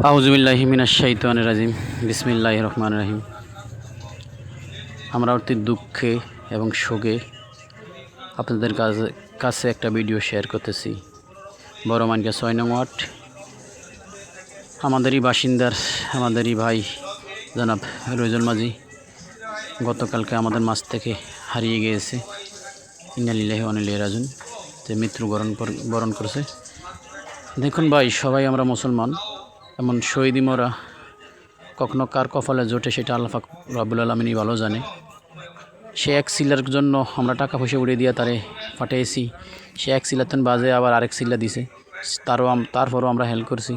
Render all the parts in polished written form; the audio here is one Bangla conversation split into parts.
আউযুবিল্লাহি মিনাশ শাইতানির রাজিম। বিসমিল্লাহির রহমানির রহিম। আমরা অতি দুঃখে এবং শোকে আপনাদের কাছে একটা ভিডিও শেয়ার করতেছি। বড় মানকা ৬ নং ওয়ার্ড আমাদেরই বাসিন্দার আমাদেরই ভাই জনাব রইজুল মাঝি গতকালকে আমাদের মাঝ থেকে হারিয়ে গিয়েছে। ইন্না লিল্লাহি ওয়া ইন্না ইলাইহি রাজিউন। যে মৃত্যুবরণ করেছে। দেখুন ভাই, সবাই আমরা মুসলমান, এমন শহীদি মোরা কখনো কার কপালে জোটে সেটা আল্লাহ পাক রব্বুল আলামিনই ভালো জানে। সে এক সিলার জন্য আমরা টাকা পয়সা উড়িয়ে দিয়ে তারে পাঠিয়েছি। সে এক সিলাতন বাজে আবার আরেক সিলা দিছে, তারপরও আমরা হেল্প করছি।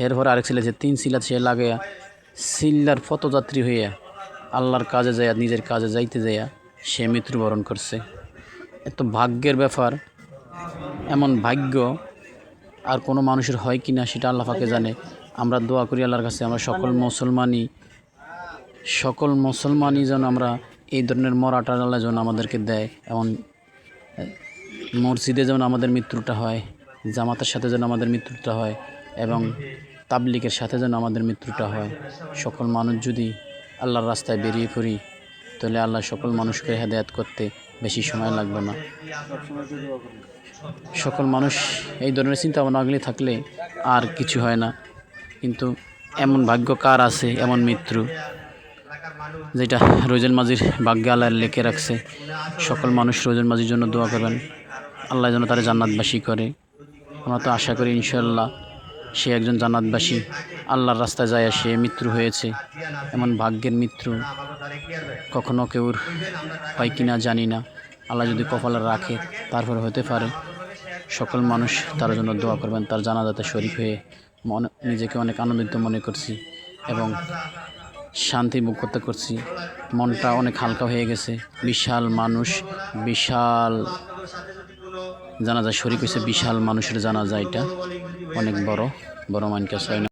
এরপরে আরেক সিলা যে 3 সিলা সে লাগাইয়া সিল্লার পথযাত্রী হইয়া আল্লাহর কাজে যাইয়া নিজের কাজে যাইতে যাইয়া সে মৃত্যুবরণ করছে। এত ভাগ্যের ব্যাপার, এমন ভাগ্য আর কোনো মানুষের হয় কি না সেটা আল্লাহ পাকে জানে। আমরা দোয়া করি আল্লাহর কাছে, আমরা সকল মুসলমানই যেন আমরা এই ধরনের মরাটা আল্লাহ যেন আমাদেরকে দেয়। এমন মসজিদে যেন আমাদের মৃত্যুটা হয়, জামাতের সাথে যেন আমাদের মৃত্যুটা হয়, এবং তাবলিগের সাথে যেন আমাদের মৃত্যুটা হয়। সকল মানুষ যদি আল্লাহর রাস্তায় বেরিয়ে পড়ি, তাহলে আল্লাহ সকল মানুষকে হেদায়েত করতে বেশি সময় লাগবে না। সকল মানুষ এই ধরনের চিন্তা ভাবনা থাকলে আর কিছু হয় না। কিন্তু এমন ভাগ্য কার আছে, এমন মৃত্যু যেটা রইজুল মাঝির ভাগ্যে আল্লাহ লিখে রাখছে। সকল মানুষ রইজুল মাঝির জন্য দোয়া করবেন, আল্লাহ যেন তারা জান্নাতবাসী করে। আমরা তো আশা করি ইনশাআল্লাহ সে একজন জান্নাতবাসী। আল্লাহর রাস্তায় যায় সে মৃত্যু হয়েছে। এমন ভাগ্যের মৃত্যু কখনো কেউর হয় কিনা জানি না। আল্লাহ যদি কপালে রাখে তারপরে হতে পারে। সকল মানুষ তার জন্য দোয়া করবেন। তার জানাজাতে শরীক হয়ে নিজেকে অনেক আনন্দিত মনে করছি এবং শান্তি ভোগ করছি। মনটা অনেক হালকা হয়ে গেছে। বিশাল মানুষ, বিশাল জানাজা শরীক হয়েছে, বিশাল মানুষের জানাজা। এটা অনেক বড় মানকা ৬